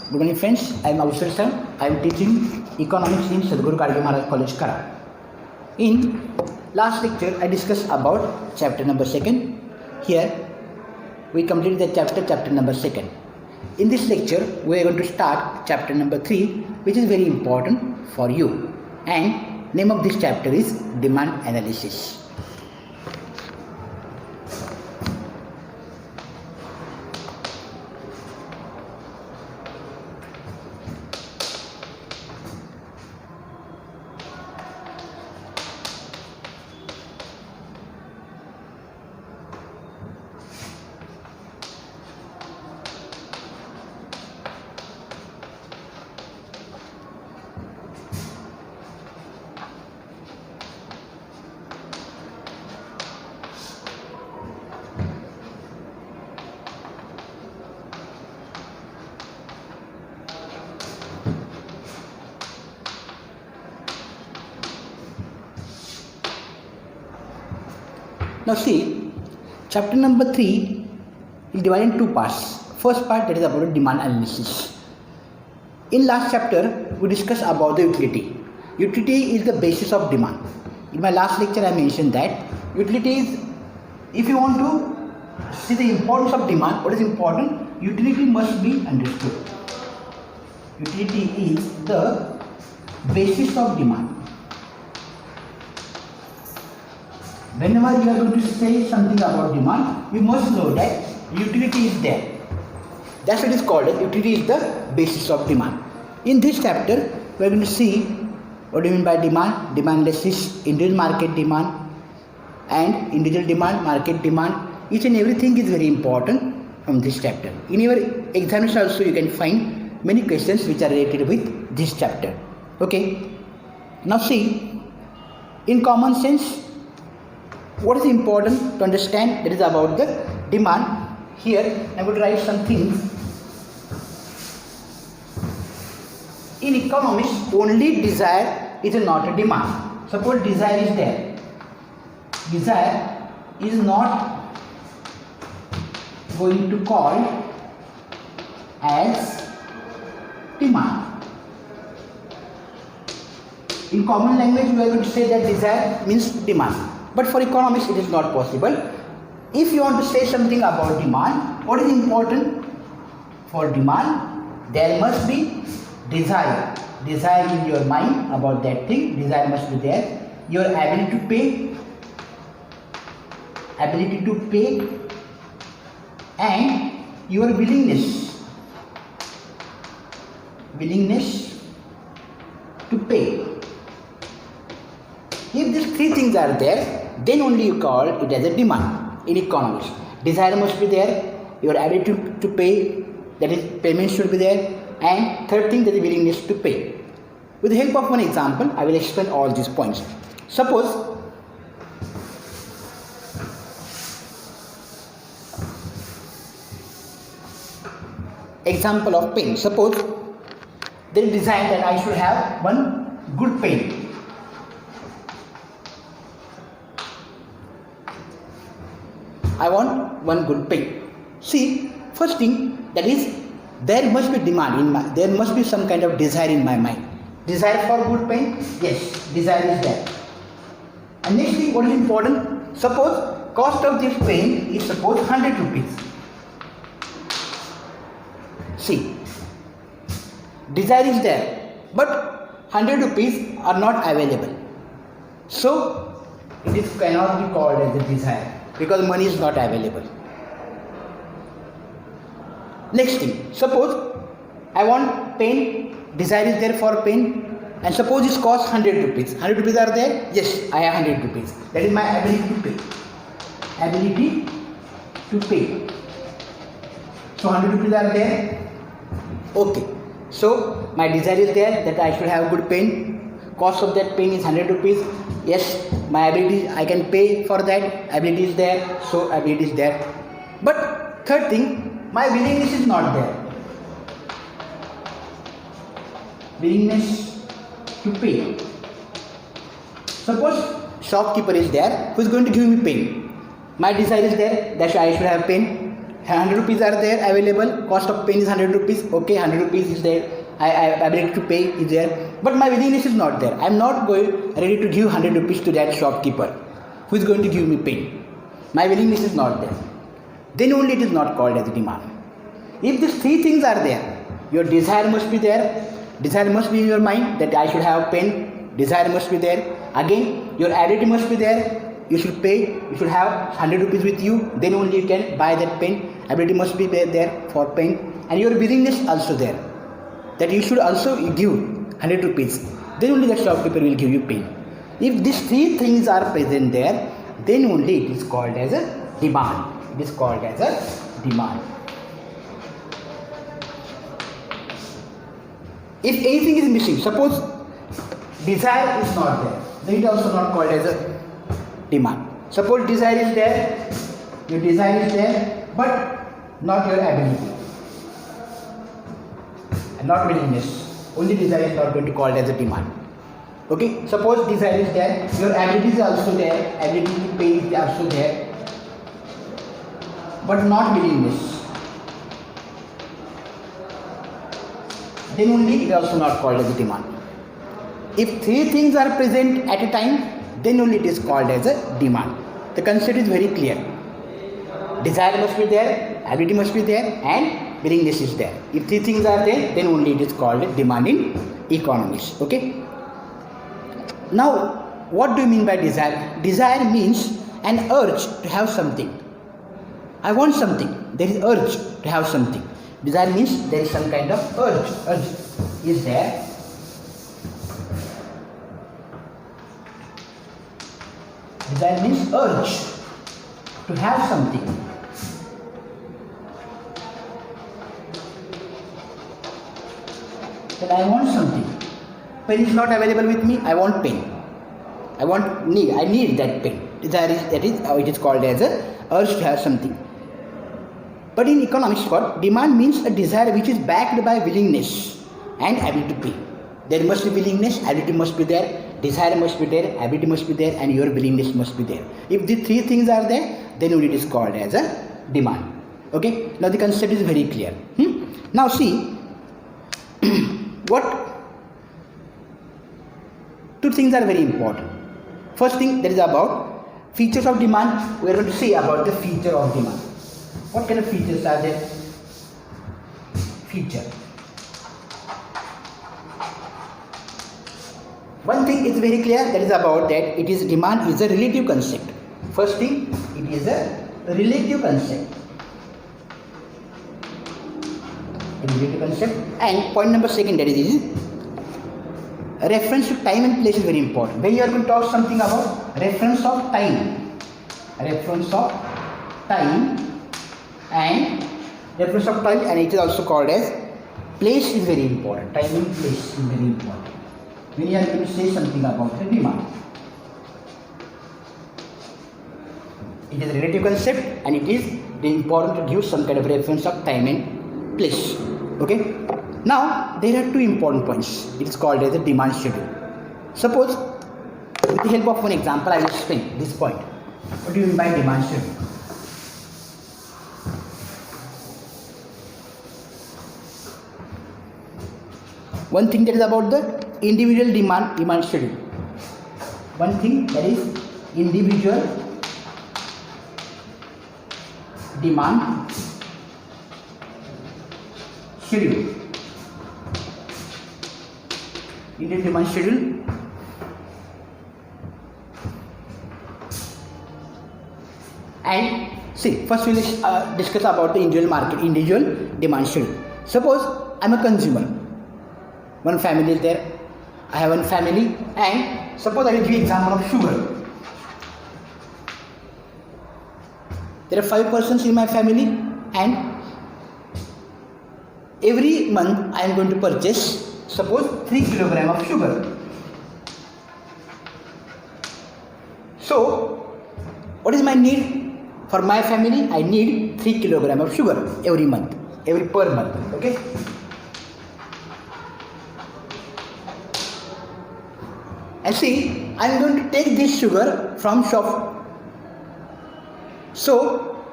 Good morning friends, I am Avsar sir. I am teaching economics in Sadhguru Karge Maharaj College, Kara. In last lecture, I discussed about chapter number 2. Here, we completed the chapter number 2. In this lecture, we are going to start chapter number 3, which is very important for you. And name of this chapter is Demand Analysis. Now see, chapter number 3 is divided in two parts. First part, that is about demand analysis. In last chapter, we discussed about the utility. Utility is the basis of demand. In my last lecture, I mentioned that utility is, if you want to see the importance of demand, what is important? Utility must be understood. Utility is the basis of demand. Whenever you are going to say something about demand, you must know that utility is there. That's what is called as utility is the basis of demand. In this chapter, we are going to see what do you mean by demand, demand analysis, individual market demand and individual demand, market demand. Each and everything is very important from this chapter. In your examination also you can find many questions which are related with this chapter. Okay. Now see, in common sense, what is important to understand, that is about the demand. Here I am going to write some things. In economics, only desire is not a demand. Suppose desire is there. Desire is not going to call as demand. In common language, we are going to say that desire means demand. But for economics, it is not possible. If you want to say something about demand, what is important? For demand, there must be desire. Desire in your mind about that thing. Desire must be there. Your ability to pay. Ability to pay. And your willingness. Willingness to pay. If these three things are there, then only you call it as a demand in economics. Desire must be there, your ability to pay, that is payment should be there, and third thing, that is willingness to pay. With the help of one example, I will explain all these points. Suppose example of pen. Suppose there is desire that I should have one good pen. I want one good pen. See, first thing, that is there must be demand there must be some kind of desire in my mind. Desire for good pen? Yes, desire is there. And next thing, what is important? Suppose cost of this pen is suppose 100 rupees. See, desire is there, but 100 rupees are not available. So it cannot be called as a desire, because money is not available. Next thing, suppose I want pen, desire is there for pen, and suppose it costs 100 rupees. 100 rupees are there? Yes, I have 100 rupees. That is my ability to pay. Ability to pay. So 100 rupees are there. Okay. So my desire is there that I should have good pen. Cost of that pen is 100 rupees. Yes, my ability, I can pay for that. Ability is there, so ability is there. But third thing, my willingness is not there. Willingness to pay. Suppose shopkeeper is there who is going to give me pen. My desire is there that I should have pen. 100 rupees are there available, cost of pen is 100 rupees, okay, 100 rupees is there, I ability to pay is there, but my willingness is not there. I am not going ready to give 100 rupees to that shopkeeper who is going to give me pen. My willingness is not there. Then only it is not called as a demand. If these three things are there, your desire must be there, desire must be in your mind that I should have pen, desire must be there, again your ability must be there, you should pay, you should have 100 rupees with you, then only you can buy that pen, ability must be there for pen, and your willingness also there, that you should also give 100 rupees, then only the shopkeeper will give you pen. If these three things are present there, then only it is called as a demand. It is called as a demand. If anything is missing, suppose desire is not there, then it is also not called as a demand. Suppose desire is there, your desire is there, but not your ability and not willingness, only desire is not going to call it as a demand. Okay, suppose desire is there, your ability is also there, ability to pay is also there, but not willingness, then only it is also not called as a demand. If three things are present at a time, then only it is called as a demand. The concept is very clear. Desire must be there, ability must be there, and willingness is there. If three things are there, then only it is called a demand in economics. Okay. Now, what do you mean by desire? Desire means an urge to have something. I want something. There is urge to have something. Desire means there is some kind of urge. Urge is there. Desire means urge to have something. That I want something. Pen is not available with me, I want pen. I need that pen. Desire is, that is how it is called as a urge to have something. But in economics, what demand means a desire which is backed by willingness and ability to pay. There must be willingness, ability must be there, desire must be there, ability must be there, and your willingness must be there. If the three things are there, then only it is called as a demand. Okay, now the concept is very clear. Now see, what two things are very important. First thing, that is about features of demand. We are going to see about the feature of demand. What kind of features are there? Feature. One thing is very clear, that is about that it is demand is a relative concept. First thing, it is a relative concept. A relative concept. And point number second, that is reference to time and place is very important. When you are going to talk something about reference of time, and it is also called as place is very important. Time and place is very important when you are going to say something about the demand. It is a relative concept, and it is important to give some kind of reference of time and place. Okay. Now there are two important points. It is called as a demand schedule. Suppose with the help of one example, I will explain this point. What do you mean by demand schedule? One thing that is about the individual demand schedule. One thing that is individual demand schedule. Indian demand schedule. And see, first we will discuss about the individual demand schedule. Suppose I am a consumer. One family is there. I have one family, and suppose I will give example of sugar. There are 5 persons in my family, and every month I am going to purchase, suppose 3 kilograms of sugar. So what is my need for my family? I need 3 kilograms of sugar every month, per month. Okay. And see, I am going to take this sugar from shop. So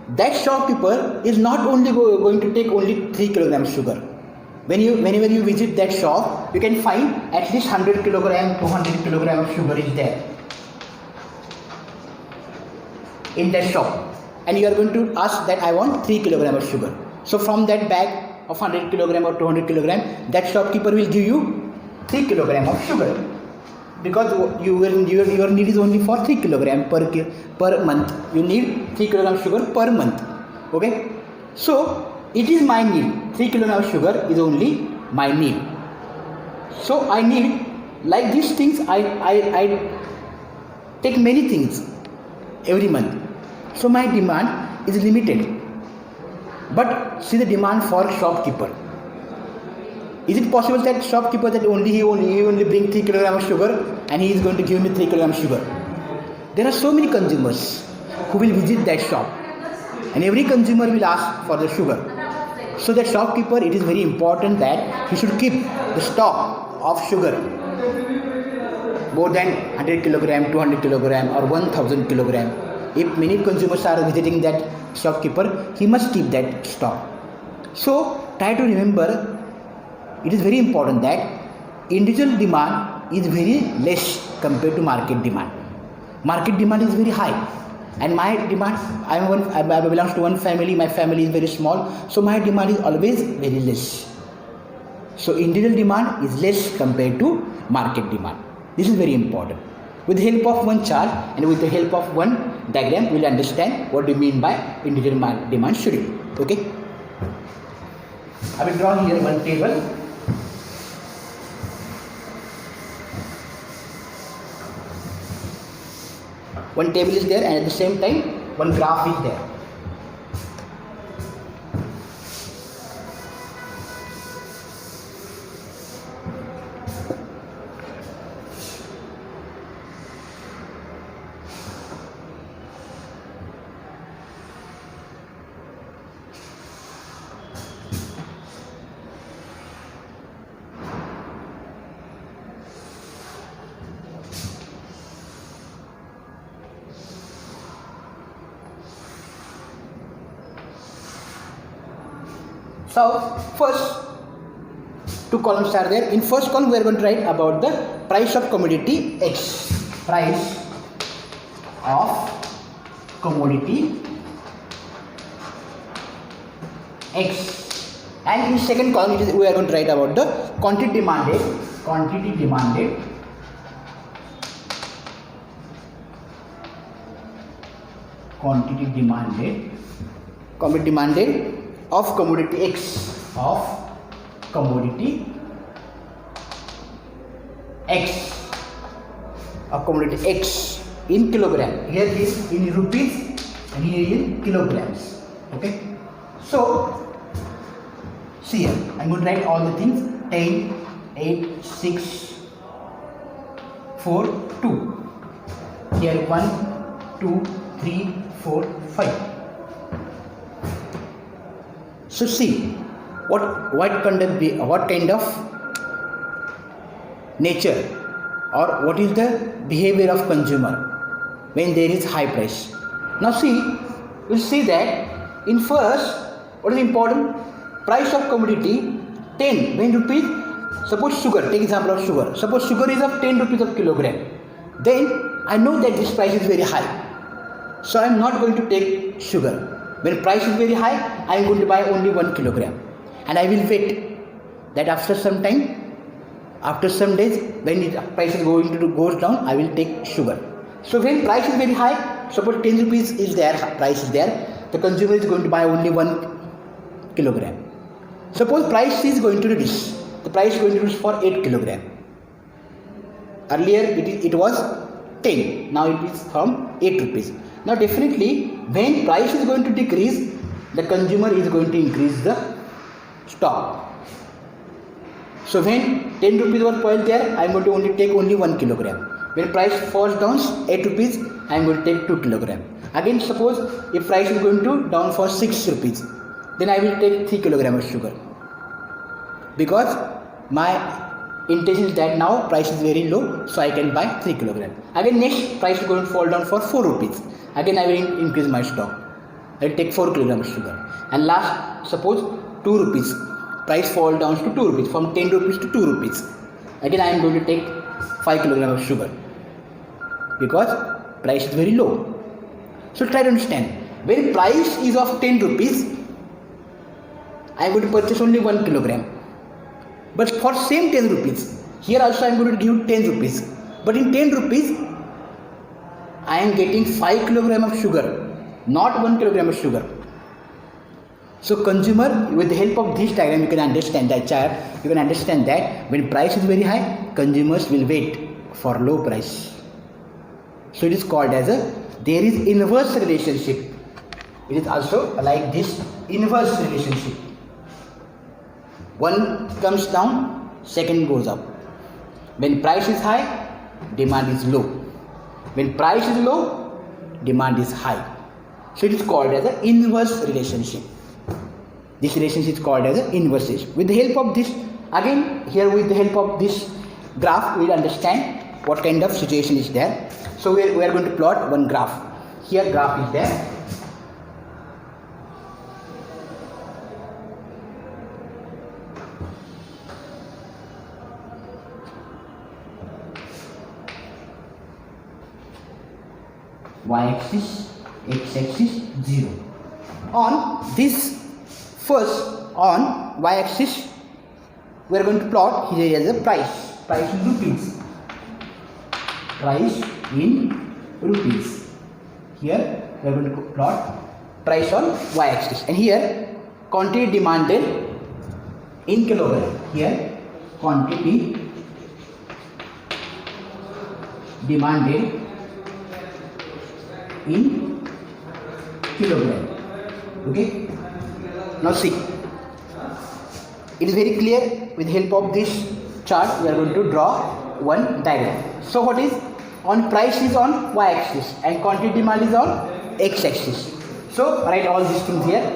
that shopkeeper is not only going to take only 3 kilograms sugar. Whenever you visit that shop, you can find at least 100 kilogram, 200 kilogram of sugar is there in that shop, and you are going to ask that I want 3 kilogram of sugar. So from that bag of 100 kilogram or 200 kilogram, that shopkeeper will give you 3 kilogram of sugar, because your need is only for 3 kilogram per month. You need 3 kilogram sugar per month. Okay, so it is my need. 3 kilogram of sugar is only my need. So I need, like these things, I take many things every month. So my demand is limited. But see the demand for shopkeeper. Is it possible that shopkeeper that he only bring 3 kilogram of sugar and he is going to give me 3 kilogram of sugar? There are so many consumers who will visit that shop, and every consumer will ask for the sugar. So the shopkeeper, it is very important that he should keep the stock of sugar more than 100 kilogram, 200 kilogram or 1000 kilogram. If many consumers are visiting that shopkeeper, he must keep that stock. So try to remember, it is very important that individual demand is very less compared to market demand. Market demand is very high, and my demand, I belong to one family, my family is very small, so my demand is always very less. So individual demand is less compared to market demand. This is very important. With the help of one chart and with the help of one diagram, we will understand what we mean by individual demand schedule. Okay, I will draw here one table. One table is there, and at the same time one graph is there. So first two columns are there. In first column we are going to write about the price of commodity X. Price of commodity X. And in second column we are going to write about the quantity demanded. Quantity demanded of commodity X, of commodity X in kilogram. Here is in rupees and here in kilograms. Okay, so see here, I'm going to write all the things: 10, 8, 6, 4, 2. Here 1, 2, 3, 4, 5. So see what kind of nature or what is the behavior of consumer when there is high price. Now see, we'll see that in first, what is important? Price of commodity 10 when rupees. Suppose sugar, take example of sugar. Suppose sugar is of 10 rupees of kilogram. Then I know that this price is very high, so I am not going to take sugar. When price is very high, I am going to buy only 1 kilogram, and I will wait that after some time, after some days, when the price is going to goes down, I will take sugar. So when price is very high, suppose 10 rupees is there, price is there, the consumer is going to buy only 1 kilogram. Suppose price is going to reduce, the price is going to reduce for 8 kilogram. Earlier it was 10, now it is from 8 rupees. Now definitely when price is going to decrease, the consumer is going to increase the stock. So when 10 rupees was spoiled there, I am going to take only 1 kilogram. When price falls down 8 rupees, I am going to take 2 kilogram. Again suppose if price is going to down for 6 rupees, then I will take 3 kilogram of sugar, because my intention is that now price is very low, so I can buy 3 kilogram. Again next price is going to fall down for 4 rupees. Again I will increase my stock. I will take 4 kg of sugar. And last, suppose 2 rupees. Price fall down to 2 rupees, from 10 rupees to 2 rupees. Again I am going to take 5 kg of sugar because price is very low. So try to understand, when price is of 10 rupees, I am going to purchase only 1 kilogram. But for same 10 rupees, here also I am going to give 10 rupees. But in 10 rupees, I am getting 5 kilogram of sugar, not 1 kilogram of sugar. So consumer, with the help of this diagram, you can understand that chart. You can understand that when price is very high, consumers will wait for low price. So it is called as there is inverse relationship. It is also like this inverse relationship. One comes down, second goes up. When price is high, demand is low. When price is low, demand is high. So it is called as an inverse relationship. This relationship is called as an inverse relationship. With the help of this, again here with the help of this graph, we will understand what kind of situation is there. So we are going to plot one graph. Here graph is there. Y-axis, x-axis 0. On this first, on y-axis, we are going to plot here as a price in rupees. Price in rupees. Here we are going to plot price on y-axis, and here quantity demanded in kilogram. Here quantity demanded in kilogram. Okay. Now see, it is very clear. With help of this chart, we are going to draw one diagram. So what is on price is on y-axis and quantity demand is on x-axis. So write all these things here.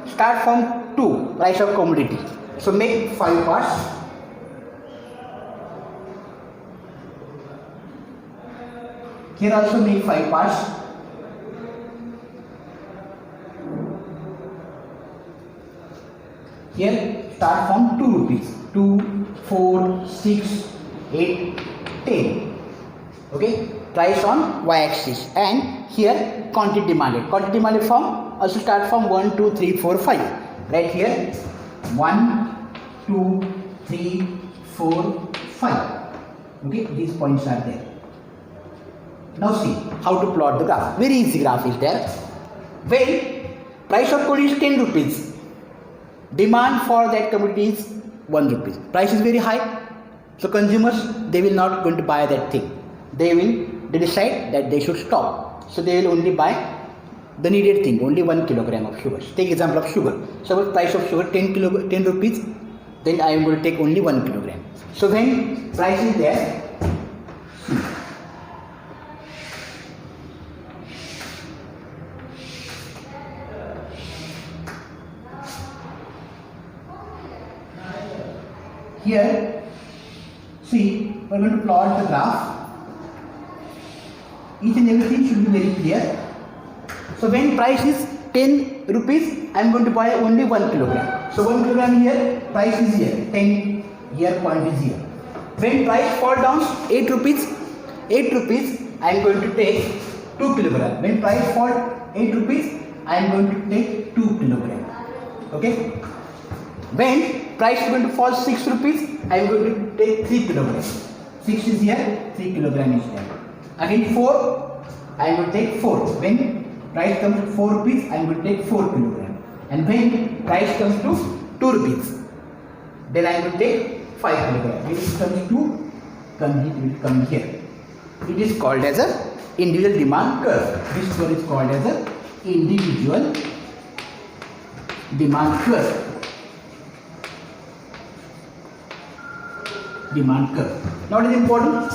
Start from 2, price of commodity. So make 5 parts. Here also make 5 parts. Here start from 2 rupees. 2, 4, 6, 8, 10. Okay, price on y-axis, and here quantity demanded. Quantity demanded from also start from 1, 2, 3, 4, 5. Right here 1, 2, 3, 4, 5. Okay, these points are there. Now see how to plot the graph. Very easy graph is there. When price of commodity is 10 rupees, demand for that commodity is 1 rupees. Price is very high, so consumers, they will not going to buy that thing. They decide that they should stop. So they will only buy the needed thing, only 1 kilogram of sugar. Take example of sugar. So price of sugar 10 rupees, then I am going to take only 1 kilogram. So when price is there, here, see, we are going to plot the graph. Each and everything should be very clear. So when price is 10 rupees, I am going to buy only 1 kilogram. So 1 kilogram here, price is here, 10, here point is here. When price fall down 8 rupees, I am going to take 2 kilogram. When price fall 8 rupees, I am going to take 2 kilogram. Okay. When price is going to fall 6 rupees, I am going to take 3 kilograms. 6 is here, 3 kilogram is there. Again 4, I am going to take 4. When price comes to 4 rupees, I am going to take 4 kilogram. And when price comes to 2 rupees, then I am going to take 5 kilogram. When it comes to, it will come here. It is called as a individual demand curve. This one is called as a individual demand curve. Demand curve. Now it is important,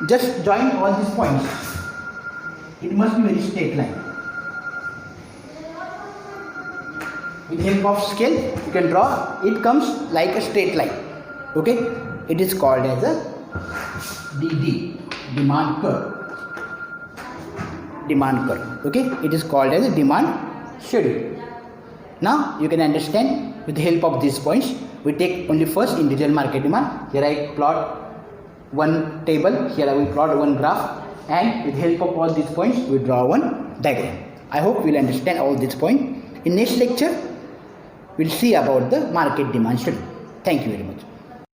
just join all these points. It must be very straight line. With the help of scale, you can draw, it comes like a straight line. Okay, it is called as a DD, demand curve. demand curve. Okay, it is called as a demand schedule. Now you can understand with the help of these points. We take only first individual market demand. Here I plot one table, here I will plot one graph, and with the help of all these points we draw one diagram. I hope you will understand all these points. In next lecture we will see about the market demand schedule. Thank you very much.